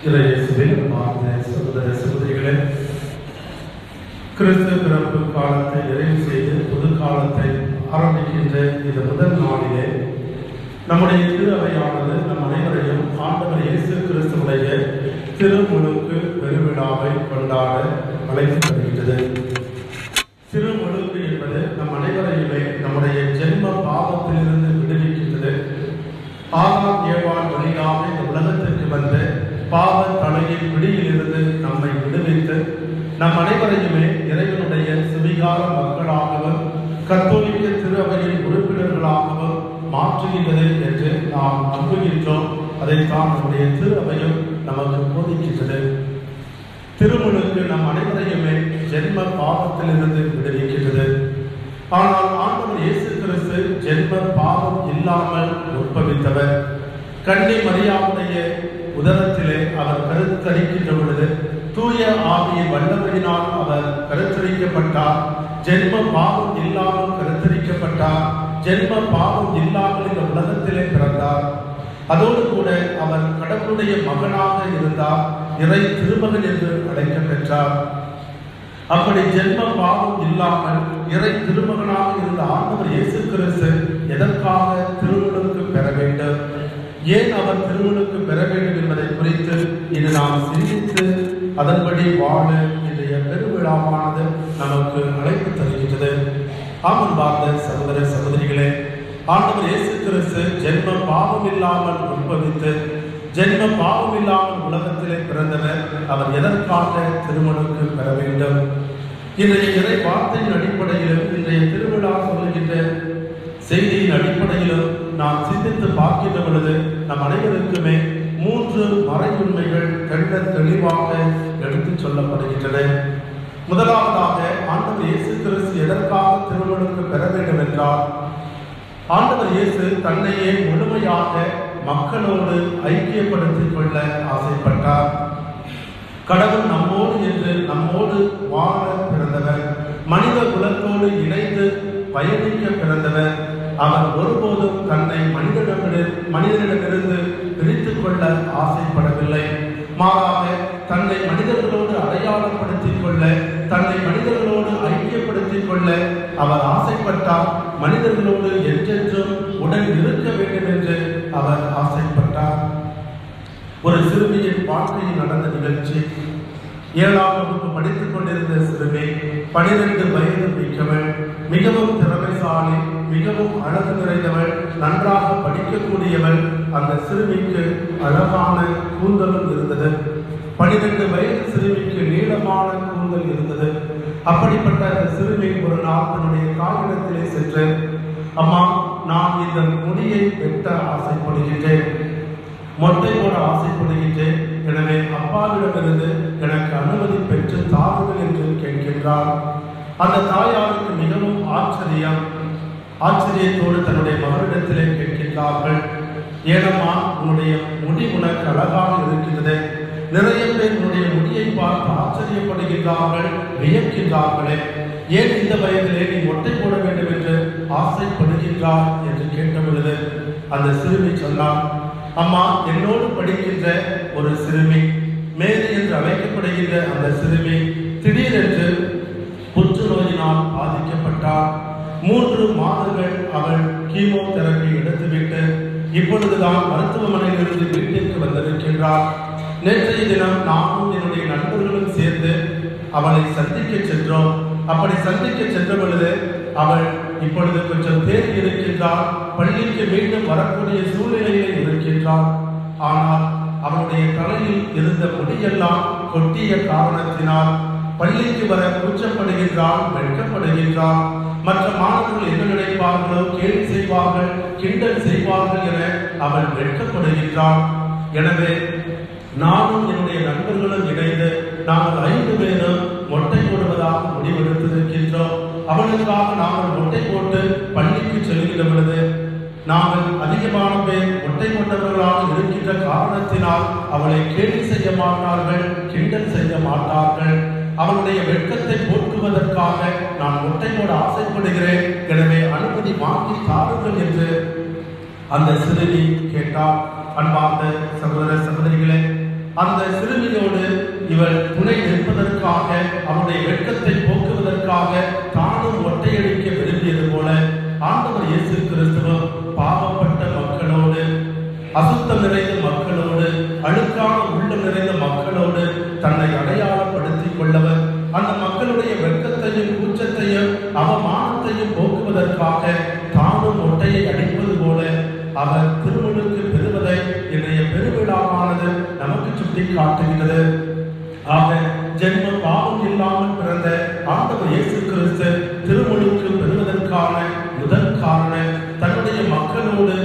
இறையேசுவில் வாழ்ந்த சகோதர சகோதரிகளே, கிறிஸ்து பிறப்பு காலத்தை நிறைவு செய்து புது காலத்தை ஆரம்பிக்கின்ற இந்த முதல் நாளிலே நம்முடைய திரு அவையானது நம் அனைவரையும் ஆண்டவர் இயேசு கிறிஸ்துவுடைய திருமுழுக்கு பெருவிழாவை கொண்டாட அழைத்து வருகின்றது. திருமுழுக்கு என்பது நம் அனைவரையுமே நம்முடைய ஜென்ம பாவத்திலிருந்து விடுவிக்கின்றது. ஆதாம் ஏவாள் வழியாக இந்த உலகத்திற்கு வந்த பாவ தலையின் பிடியிலிருந்து நம்மை விடுவித்து நம் அனைவரையுமே இறைவனுடைய சுவிகார மக்களாகவும் கத்தோலிக்க திரு அவையின் உறுப்பினர்களாகவும் மாற்றுகிறது என்று நாம் நம்புகின்றோம். அதைத்தான் நம்முடைய திரு அவையும் நமக்கு போதிக்கின்றது. திருமுழுக்கு நம் அனைவரையுமே ஜென்ம பாவத்திலிருந்து விடுவிக்கின்றது. ஆனால் ஆண்டவர் இயேசு கிறிஸ்து ஜென்ம பாவம் இல்லாமல் உற்பவித்தவர். கன்னி மரியாவுடைய உதரத்திலே அவர் கருத்தரிக்கின்ற பொழுது தூய ஆவியின் வல்லமையினால் அவர் கருத்தரிக்கப்பட்டார். ஜென்ம பாவம் இல்லாமல் கருத்தரிக்கப்பட்டார். ஜென்ம பாவம் இல்லாமல் இந்த உலகத்திலே பிறந்தார். அதோடு கூட அவர் கடவுளுடைய மகனாக இருந்தார். இறை திருமகன் என்று அழைக்க பெற்றார். அப்படி ஜென்ம பாவம் இல்லாமல் இறை திருமகனாக இருந்த ஆண்டவர் இயேசு கிறிஸ்து எதற்காக திருமுழுக்கு பெற வேண்டும், ஏன் அவர் திருமுழுக்கு பெற வேண்டும் என்பதை குறித்து இது நாம் சிந்தித்து அதன்படி வாழ இன்றைய பெருவிழாவானது நமக்கு அழைப்பு தருகின்றது. ஆமன் பார்த்த சகோதர சகோதரிகளே, ஆண்டவர் இயேசு கிறிஸ்து ஜென்ம பாவம் இல்லாமல் உற்பவித்து ஜென்ம பாவம் இல்லாமல் உலகத்திலே பிறந்தவர். அவர் எதற்காக திருமுழுக்கு பெற வேண்டும்? இன்றைய இறை வார்த்தையின் அடிப்படையிலும் இன்றைய திருவிழா சொல்லுகின்ற செய்தியின் அடிப்படையிலும் நாம் சிந்தித்து பார்க்கின்ற பொழுது நம் அனைவருக்குமே 3 மறை உண்மைகள் தெள்ள தெளிவாக எடுத்துச் சொல்லப்படுகின்றன. முதலாவதாக, ஆண்டவர் இயேசு கிறிஸ்து எதற்காக திருமுழுக்கு பெற வேண்டும் என்றால், ஆண்டவர் இயேசு தன்னையே முழுமையாக மக்களோடு ஐக்கியப்படுத்திக் கொள்ள ஆசைப்பட்டார். கடவுள் நம்மோடு என்று நம்மோடு வாழ பிறந்தவர். மனித குலத்தோடு இணைந்து பயணிக்க பிறந்தவர். அவர் ஒருபோதும் தன்னை மனிதனிடமிருந்து பிரித்துக் கொள்ள ஆசைப்படவில்லை. மாறாக தன்னை மனிதர்களோடு அடையாளப்படுத்திக் கொள்ள, தன்னை மனிதர்களோடு ஐக்கியப்படுத்திக் கொள்ள அவர் ஆசைப்பட்டார். மனிதர்களோடு என்றென்றும் உடன் இருக்க வேண்டும் என்று அவர் ஆசைப்பட்டார். ஒரு சிறுமியின் வாழ்க்கையில் நடந்த நிகழ்ச்சி. 7ஆம் வகுப்பு படித்துக் கொண்டிருந்த சிறுமி, 12 வயது மிக்கவள், மிகவும் திறமைசாலி, மிகவும் அழகு நிறைந்தவள், நன்றாக படிக்கக்கூடியவள். அந்த சிறுமிக்கு அழகான கூந்தலும் இருந்தது. 12 வயது சிறுமிக்கு நீளமான கூந்தல் இருந்தது. அப்படிப்பட்ட அந்த சிறுமி ஒரு நாள் தன்னுடைய தாயிடத்திலே சென்று, அம்மா, நான் இந்த முடியை வெட்ட ஆசைப்படுகின்றேன், மொட்டை போட ஆசைப்படுகின்றேன், எனவே அப்பாவிடமிருந்து எனக்கு அனுமதி பெற்று தாருங்கள் என்று கேட்கின்றார். அந்த தாயாருக்கு மிகவும் ஆச்சரியத்தோடு தன்னுடைய மகனிடத்திலே கேட்கின்றார்கள், ஏனம்மா, உன்னுடைய முடி உனக்கு அழகாக இருக்கின்றது, நிறைய பேர் உன்னுடைய முடியை பார்த்து ஆச்சரியப்படுகின்றார்கள், வியக்கின்றார்களே, ஏன் இந்த வயதிலே நீ மொட்டை போட வேண்டும் என்று ஆசைப்படுகின்றார் என்று கேட்ட பொழுது அந்த சிறுமி சொன்னார், அம்மா, என்னோடு படிக்கின்ற ஒரு சிறுமி, மேரி என்று அழைக்கப்படுகின்ற அந்த சிறுமி திடீரென்று புற்றுநோயினால் பாதிக்கப்பட்டார். 3 மாதங்கள் அவள் கீமோதெரபி எடுத்துவிட்டு இப்பொழுதுதான் மருத்துவமனையிலிருந்து வீட்டிற்கு வந்திருக்கின்றார். நேற்றைய தினம் நானும் என்னுடைய நண்பர்களும் சேர்ந்து அவளை சந்திக்க சென்றோம். அப்படி சந்திக்க சென்ற பொழுது அவள் இப்பொழுது கொஞ்சம் தேறி இருக்கின்றார், பள்ளிக்கு மீண்டும் வரக்கூடிய சூழ்நிலையில் இருக்கின்றார். ஆனால் அவளுடைய தலையில் இருந்த முடியெல்லாம் கொட்டிய காரணத்தினால் பள்ளிக்கு வர கூச்சப்படுகின்றாள், வெட்கப்படுகின்றாள். மற்ற மாணவர்கள் என்ன நினைப்பார்களோ, கேலி செய்வார்கள், கிண்டல் செய்வார்கள் என அவள் வெட்கப்படுகின்றாள். எனவே நானும் என்னுடைய நண்பர்களும் இணைந்து நாங்கள் 5 பேரும் மொட்டை போடுவதாக முடிவெடுத்திருக்கின்றோம். அவளுக்காக நாங்கள் மொட்டை போட்டு பள்ளிக்கு செல்கின்ற பொழுது நாங்கள் அதிகமான பேர் மொட்டை போட்டவர்களாக இருக்கின்ற காரணத்தினால் அவளை கேலி செய்ய மாட்டார்கள், கிண்டல் செய்ய மாட்டார்கள். அவனுடைய வெட்கத்தை போக்குவதற்காக நான் மொட்டை போட ஆசைப்படுகிறேன், எனவே அனுமதி வாங்கி தாருங்கள் என்று அந்த சிறுமி கேட்டார். அன்பார்ந்த சகோதர சகோதரிகளே, அந்த சிறுமியோடு இவள் துணை நிற்பதற்காக அவருடைய வெட்கத்தை போக்குவதற்காக தானும் ஒட்டையடிக்க விரும்பியது போல ஆண்டவர் இயேசு கிறிஸ்துவும் பாவப்பட்ட மக்களோடு, அசுத்தம் நிறைந்த மக்களோடு, அழுக்கான உள்ளம் நிறைந்த மக்களோடு தன்னை அடையாளப்படுத்திக் கொள்ளவர். அந்த மக்களுடைய வெட்கத்தையும் கூச்சத்தையும் அவமானத்தையும் போக்குவதற்காக தானும் ஒட்டையை அடிப்பது போல அவர் திருமுழுக்கு பெறுவதை இன்றைய பெருவிழாவானது நமக்கு சுட்டி காட்டுகிறது. ஆக ஜென்ம பாவம் இல்லாமல் பிறந்த ஆண்டவர் இயேசு கிறிஸ்து திருமுழுக்கு பெறுவதற்கான முதல் காரணம் தன்னுடைய மக்களோடு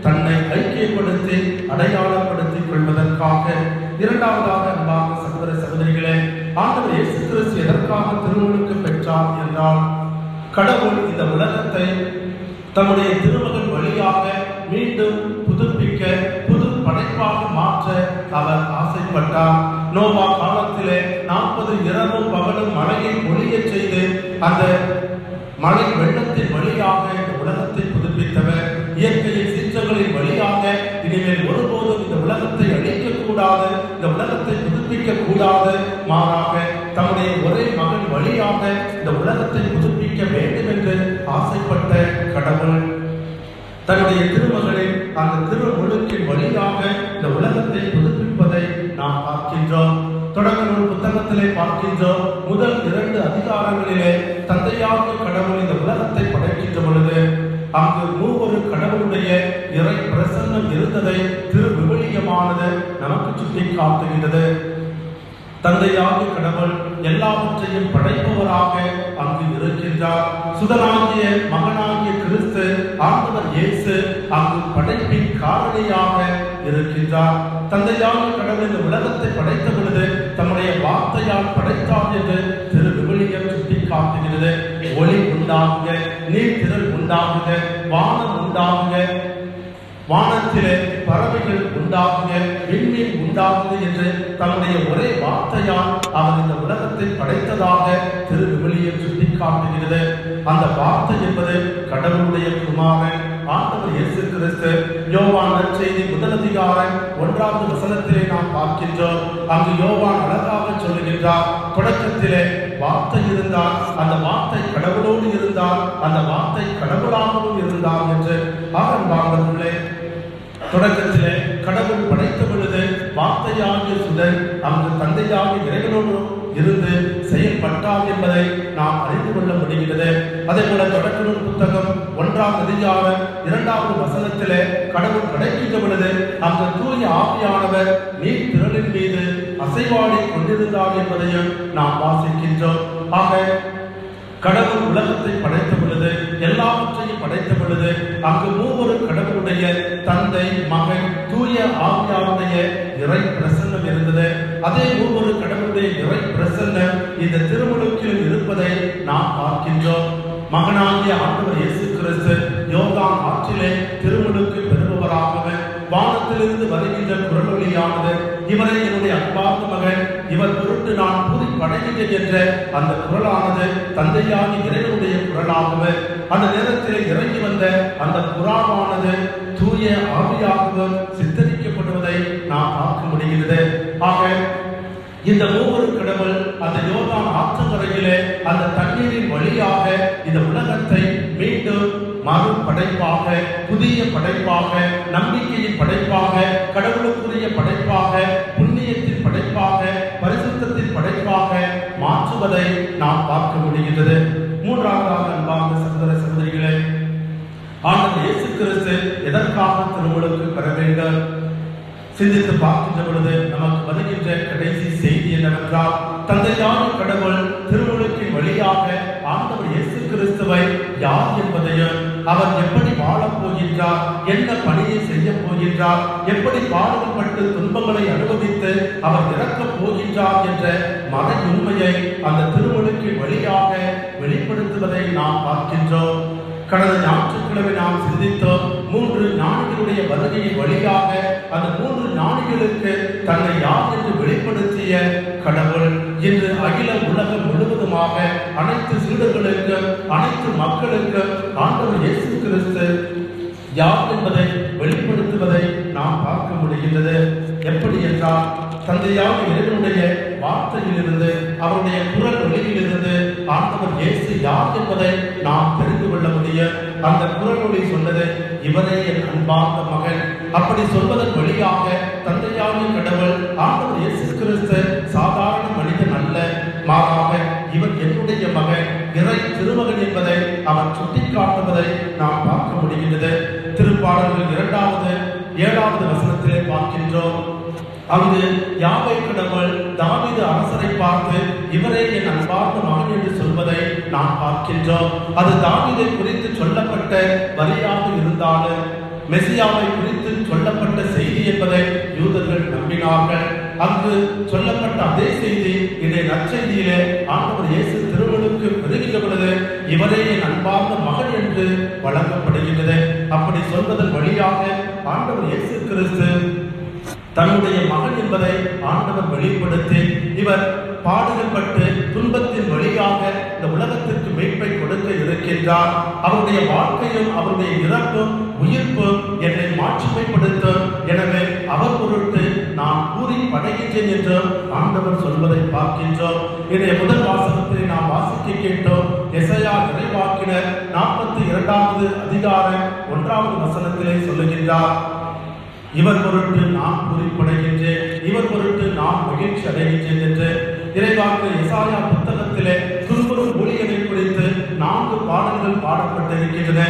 தன்னை ஐக்கியப்படுத்தி அடையாளப்படுத்திக் கொள்வதற்காக. இரண்டாவதாக அன்பார்ந்த சகோதர சகோதரிகளே, ஆண்டவர் இயேசு கிறிஸ்து எதற்காக திருமுழுக்கு பெற்றார் என்றால், கடவுள் இந்த உலகத்தை தம்முடைய திருமகன் வழியாக மீண்டும் புதுப்பிக்க, புது படைப்பாக மாற்ற அவர் ஆசைப்பட்டார். நோவா காலத்திலே 40 இரவும் பகலும் மழையை பொழிய செய்து அந்த மழை வெள்ளத்தின் வழியாக இந்த உலகத்தை புதுப்பித்தவர். இயற்கையின் சீற்றங்களின் வழியாக இனிமேல் ஒருபோதும் இந்த உலகத்தை அழிக்க கூடாது, இந்த உலகத்தை புதுப்பிக்க கூடாது, மாறாக தம்முடைய ஒரே மகன் வழியாக இந்த உலகத்தை புதுப்பிக்க வேண்டும் என்று ஆசைப்பட்ட கடவுள் தன்னுடைய திருமகளின் அந்த திருமுழுக்கின் வழியாக இந்த உலகத்தை புதுப்பிப்பதை நாம் பார்க்கின்றோம். தொடக்க நூல் புத்தகத்திலே பார்க்கின்றோம். முதல் 2 அதிகாரங்களிலே தந்தையாக கடவுள் இந்த உலகத்தை படைக்கின்ற பொழுது அங்கு 3 கடவுளுடைய இறை பிரசன்னம் இருந்ததை திருவிவிலியமானது நமக்கு சுட்டி காட்டுகின்றது. தந்தையாக கடவுள் எல்லாவற்றையும் படைப்பவராக அங்கு இருக்கின்றார். சுதனாகிய மகனாகிய கிறிஸ்து ஆண்டவர் இயேசு அங்கு படைப்பின் காரணியாக இருக்கின்றார். தந்தையாக கடவுள் இந்த உலகத்தை படைத்த பொழுது தம்முடைய வார்த்தையால் படைத்தார் என்று திருவிவிலியம் சுட்டி காட்டுகிறது. ஒளி உண்டாகுக, நீர்த்திரள் உண்டாகுக, வானம் உண்டாகுக, வானத்திலே பறவைகள் உண்டாகுக, விண்மீன் உண்டாகுது என்று தன்னுடைய ஒரே வார்த்தையால் அவர் இந்த உலகத்தை படைத்ததாக திருவிவிலியம் சுட்டி காட்டுகிறது. அந்த வார்த்தை என்பது கடவுளுடைய குமாரன் ஆண்டவர் இயேசு கிறிஸ்து. யோவான் நற்செய்தி 1 அதிகாரம் 1வது வசனத்திலே நாம் பார்க்கின்றோம். அங்கு யோவான் அழகாக சொல்லுகின்றார், தொடக்கத்திலே வார்த்தை இருந்தார், அந்த வார்த்தை கடவுளோடு இருந்தார், அந்த வார்த்தை கடவுளாகவும் இருந்தார் என்று. ஆகவே தொடக்கத்திலே கடவுள் படைத்த பொழுது வார்த்தையாகிய சுதன் அங்கு தந்தையாகிய இறைவனோடு இருந்து செயல்பட்டார் என்பதை நாம் அறிந்து கொள்ள முடிகிறது. அதே போல தொடக்க நூல் புத்தகம் 1வது அதிகாரம் 2வது வசனத்திலே கடவுள் படைக்கின்ற பொழுது அங்கு தூய ஆவியானவர் நீர் திரளின் மீது அசைவாடி கொண்டிருந்தார் என்பதையும் நாம் வாசிக்கின்றோம். ஆக கடவுள் உலகத்தை படைத்த பொழுது, எல்லாவற்றையும் படைத்த பொழுது அங்கு 3 கடவுளுடைய தந்தை, மகன், தூய ஆவியாருடைய இறை பிரசன்னம் இருந்தது. அதே 3 கடவுளுடைய இறை பிரசன்னம் இந்த திருமுழுக்கில் இருப்பதை நாம் பார்க்கின்றோம். மகனாகிய ஆண்டவர் இயேசு கிறிஸ்து யோர்தான் ஆற்றிலே திருமுழுக்கு பெறுபவராகவே வானத்திலிருந்து வருகின்ற குரலொலியானது, இவரை என்னுடைய அன்பார்ந்த மகன், இவர் பொருட்டு நான் பூரி படைகின்றேன் என்ற அந்த குரலானது தந்தையாகி இறைவனுடைய குரலாகவே அந்த நேரத்தில் இறங்கி வந்த அந்த குரானானது தூய ஆவியாகவும் சித்தரிக்கப்படுவதை நாம் பார்க்க முடிகிறது. ஆக இந்த 3 கடவுள் அந்த யோர்தான் ஆற்றங்கரையிலே அந்த தண்ணீரின் வழியாக இந்த உலகத்தை மீண்டும் மறு படைப்பாக, புதிய படைப்பாக, நம்பிக்கையின் படைப்பாக, கடவுளுக்குரிய படைப்பாக, புண்ணியத்தின் படைப்பாக, பரிசுத்தத்தின் படைப்பாக மாற்றுவதை நாம் பார்க்க முடிகின்றது. மூன்றாவதாக அன்பார்ந்த சகோதர சகோதரிகளே, ஆண்டவர் இயேசு கிறிஸ்து எதற்காக திருமுழுக்கு பெற வேண்டும் சிந்தித்து பார்க்கின்ற பொழுது நமக்கு வருகின்ற கடைசி செய்தி என்னவென்றால், தந்தையான கடவுள் திருமுழுக்கின் வழியாக ஆண்டவர் இயேசு கிறிஸ்துவை யார் என்பதையும், அவர் எப்படி வாழப் போகின்றார், என்ன பணியை செய்ய போகின்றார், எப்படி பாடுபட்டு துன்பங்களை அனுபவித்து அவர் இறக்கப் போகின்றார் என்ற மறை உண்மையை அந்த திருமுழுக்கின் வழியாக வெளிப்படுத்துவதை நாம் பார்க்கின்றோம். கடந்த ஞாயிற்றுக்கிழமை நாம் சிந்தித்தோம். 3 ஞானிகளுடைய வருகையின் வழியாக அந்த 3 ஞானிகளுக்கு தன்னை யார் என்று வெளிப்படுத்திய கடவுள் இன்று அகில உலகம் முழுவதுமாக அனைத்து சீடர்களுக்கு, அனைத்து மக்களுக்கு ஆண்டவர் இயேசு கிறிஸ்து யார் என்பதை வெளிப்படுத்துவதை நாம் பார்க்க முடிகின்றது. எப்படி என்றால், தந்தையாக இறைவனுடைய வார்த்தையிலிருந்து அவருடைய குரல் ஒளியிலிருந்து ஆண்டவர் இயேசு யார் என்பதை நாம் தெரிந்து கொள்ள முடியும். அந்த குரல் ஒளி சொன்னது, இவரே என் அன்பார்ந்த மகன். அப்படி சொல்வதன் வழியாக தந்தையாகிய கடவுள் ஆண்டவர் இயேசு கிறிஸ்து சாதாரண மனிதன் அல்ல, மாறாக இவர் என்னுடைய மகன், இறை திருமகன் என்பதை அவர் சுட்டிக்காட்டுவதை நாம் பார்க்க முடிகின்றது. திருப்பாடல்கள் 2-7 வசனத்திலே பார்க்கின்றோம். அங்கு யாவே கடவுள் தாவீது அரசரை பார்த்து இவரே என் அன்பார்ந்த மகன் என்று சொல்வதை நாம் பார்க்கின்றோம். அது தாவீதை குறித்து சொல்லப்பட்ட வரியாக இருந்தாலும் மெசியாவை குறித்து சொல்லப்பட்ட செய்தி என்பதை யூதர்கள் நம்பினார்கள். அங்கு சொல்லப்பட்ட அதே செய்தி இன்றைய நற்செய்தியிலே ஆண்டவர் இயேசு திருமுழுக்கு பெறுகின்ற பொழுது இவரே என் அன்பார்ந்த மகன் என்று வழங்கப்படுகின்றது. அப்படி சொல்வதன் வழியாக ஆண்டவர் இயேசு கிறிஸ்து தன்னுடைய மகன் என்பதை ஆண்டவர் வெளிப்படுத்தி இவர் பாடுகள் பட்டு துன்பத்தின் வழியாக இந்த உலகத்திற்கு மீட்பை கொடுக்க இருக்கின்றார். அவருடைய வாழ்க்கையும் அவருடைய இறப்பும் உயிர்ப்பும் என்னை மாட்சிமைப்படுத்தும். எனவே அவர் பொருட்டு நான் கூறி படைகின்றேன் என்று ஆண்டவர் சொல்வதை பார்க்கின்றோம். இன்றைய முதல் வாசகத்தை நாம் வாசிக்க கேட்டோம். எசையா இறைவாக்கினர் 42வது அதிகாரம் 1வது வசனத்திலே சொல்லுகின்றார், இவர் பொருட்டு நான் குறிப்படைகின்றேன், இவர் பொருட்டு நான் மகிழ்ச்சி அடைகின்றேன் என்று. இறைவாக்கு எசாயா புத்தகத்திலே துன்புறும் ஊழியரை குறித்து 4 பாடல்கள் பாடப்பட்டிருக்கின்றன.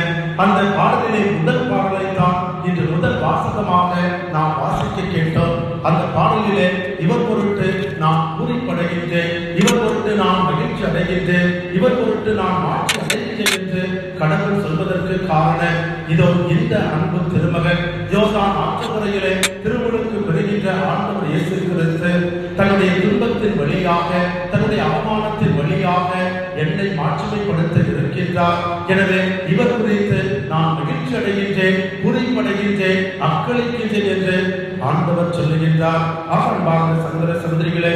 அந்த பாடலிலே முதல் பாடலை தான் இன்று முதல் வாசகமாக நாம் வாசிக்க கேட்டோம். அந்த பாடலிலே இவர் பொருட்டு நான் குறிப்படைகின்றேன், இவர் பொருட்டு நான் மகிழ்ச்சி அடைகின்றேன், இவர் பொருட்டு நான் மாற்றி அடைகின்றேன் என்று கடவுள் சொல்வதற்கு காரணம் இதோ இந்த அன்பு திருமகன் யோர்தான் ஆற்றங்கரையிலே திருமுழுக்கு பெறுகின்ற ஆண்டவர் இயேசு கிறிஸ்து தன்னுடைய துன்பத்தின் வழியாக தன்னுடைய அவமானத்தின் வழியாக என்னை மாட்சிமைப்படுத்த இருக்கின்றார். எனவே இவர் குறித்து நான் மகிழ்ச்சி அடைகின்றேன், குறிப்படைகின்றேன், அக்களிக்கின்றேன் என்று ஆண்டவர் சொல்லுகின்றார். அன்பார்ந்த சகோதர சகோதரிகளே,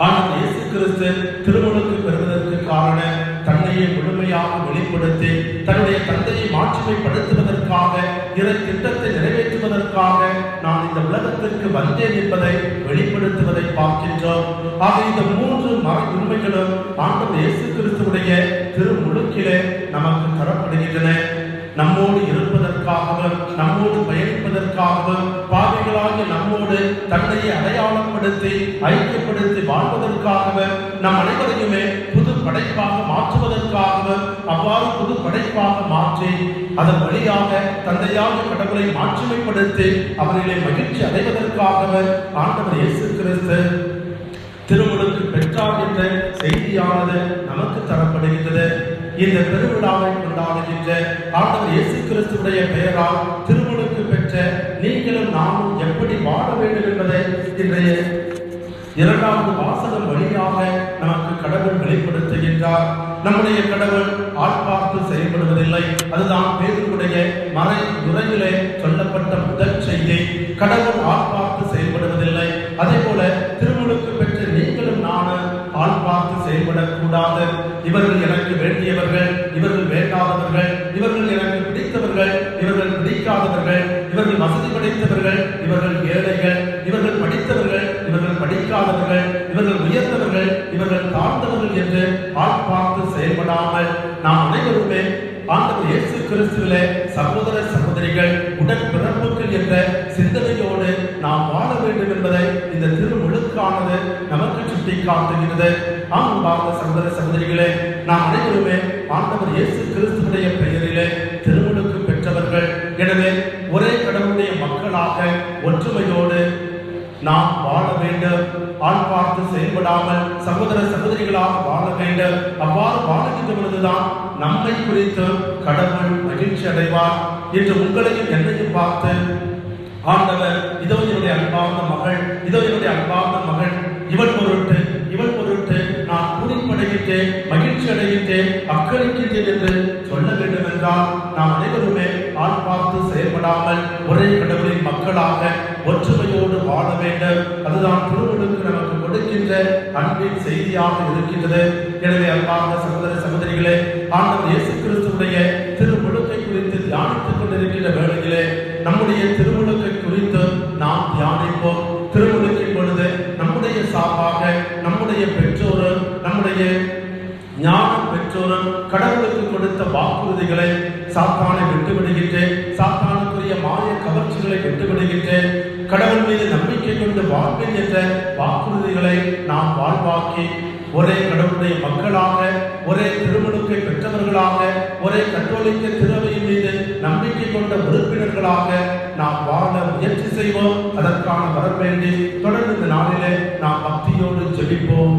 ஆண்டவர் இயேசு கிறிஸ்து திருமுழுக்கு பெறுவதற்கு காரணம் தன்னையே முழுமையாக வெளிப்படுத்தி தன்னுடைய தந்தையை மாட்சிமைப்படுத்துவதற்காக, இறை திட்டத்தை நிறைவேற்றுவதற்காக நான் இந்த உலகத்திற்கு வந்தேன் என்பதை வெளிப்படுத்துவதை பார்க்கின்றோம். ஆக இந்த 3 மறை உண்மைகளும் ஆண்டவர் இயேசு கிறிஸ்துவுடைய திருமுழுக்கிலே நமக்கு தரப்படுகின்றன. நம்மோடு இருப்பதற்காகவும் நம்மோடு பயணிப்பதற்காகவும் பாவிகளாகிய நம்மோடு தன்னையை அடையாளப்படுத்தி ஐக்கியப்படுத்தி வாழ்வதற்காகவும் நம் அனைவரையுமே புது படைப்பாக மாற்றுவதற்காகவும் அவ்வாறு புது படைப்பாக மாற்றி அதன் வழியாக தந்தையாக கடவுளை மாட்சிமைப்படுத்தி அவர்களை மகிழ்ச்சி அடைவதற்காகவும் ஆண்டவர் இயேசு கிறிஸ்து திருமுழுக்கு பெற்றார் என்ற செய்தியானது நமக்கு தரப்படுகின்றது. இந்த பெருவிழாவை கொண்டாடுகின்ற ஆண்டவர் இயேசு கிறிஸ்துவுடைய பெயரால் திருமுழுக்கு பெற்ற நீங்களும் நாமும் எப்படி வாழ வேண்டும் என்பதை இன்றைய 2வது வாசகம் வழியாக நமக்கு கடவுள் வெளிப்படுத்துகின்றார். நம்முடைய கடவுள் ஆள் பார்த்து செயல்படுவதில்லை. அதுதான் பேதுருவுடைய மறை உரையிலே சொல்லப்பட்ட முதல் செய்தி. கடவுள் ஆள் பார்த்து செயல்படுவதில்லை. அதே போல திருமுழுக்கு பெற்ற நீங்களும் நானும் ஆள் பார்த்து செயல்படக்கூடாது. இவர்கள் எனக்கு வேண்டியவர்கள், இவர்கள் வேண்டாதவர்கள், இவர்கள் எனக்கு பிடித்தவர்கள், இவர்கள் பிடிக்காதவர்கள், இவர்கள் வசதி படைத்தவர்கள், இவர்கள் ஏழைகள், இவர்கள் படித்தவர்கள், இவர்கள் படிக்காதவர்கள், இவர்கள் உயர்ந்தவர்கள், இவர்கள் தாழ்ந்தவர்கள் என்று ஆள் பார்த்து செயல்படாமல் நாம் அனைவருமே ஆண்டவர் இயேசு கிறிஸ்துவிலே சகோதர சகோதரிகள், உடன் பிறப்புகள் என்ற சிந்தனையோடு நாம் வாழ வேண்டும் என்பதை இந்த திருமுழுக்கானது நமக்கு சுட்டி காட்டுகிறது. அன்பார்ந்த சகோதர சகோதரிகளே, நாம் அனைவருமே ஆண்டவர் இயேசு கிறிஸ்துவுடைய பெயரிலே திருமுழுக்கு பெற்றவர்கள். எனவே ஒரே கடவுளுடைய மக்களாக ஒற்றுமையோடு நாம் வாழ வேண்டும். ஆள் பார்த்து செயல்படாமல் சகோதர சகோதரிகளாக வாழ வேண்டும். அவ்வாறு வாழுகின்ற பொழுதுதான் நம்மை குறித்து கடவுள் மகிழ்ச்சி அடைவார். என்று உங்களையும் என்னையும் பார்த்து ஆண்டவர் இதோ என்னுடைய அன்பார்ந்த மகள், இதோ என்னுடைய அன்பார்ந்த மகன், இவள் பொருட்டு நான் குறிப்படைகின்றேன், மகிழ்ச்சி அடைகின்றேன், அக்களிக்கின்றேன் என்று சொல்ல வேண்டும் என்றால் நாம் அனைவருமே ஆள் பார்த்து செயல்படாமல் ஒரே கடவுளின் மக்களாக ஒற்றுமையோடு வாழ வேண்டும். அதுதான் திருமுழுக்கு நமக்கு கொடுக்கின்ற அன்பின் செய்தியாக இருக்கின்றது. எனவே அன்பார்ந்த சகோதர சகோதரிகளே, ஆண்டவர் இயேசு கிறிஸ்துவுடைய திருமுழுக்கை குறித்து தியானித்துக் கொண்டிருக்கின்ற வேளையிலே நம்முடைய திருமுழுக்கை குறித்து நாம் தியானிப்போம். திருமுழுக்கின் வாக்குறுதிகளை, சாத்தானை விட்டுவிடுகின்றேன், சாத்தானுக்குரிய மாய கவர்ச்சிகளை விட்டுவிடுகின்றேன், கடவுள் மீது நம்பிக்கை கொண்டு வாழ்வேன் என்ற வாக்குறுதிகளை நாம் வாழ்வாக்கி ஒரே கடவுளுடைய மக்களாக, ஒரே திருமுழுக்கை பெற்றவர்களாக, ஒரே கத்தோலிக்க திருவையின் மீது நம்பிக்கை கொண்ட உறுப்பினர்களாக நாம் வாழ முயற்சி செய்வோம். அதற்கான வர வேண்டி தொடர்ந்து இந்த நாளிலே நாம் பக்தியோடு ஜெபிப்போம்.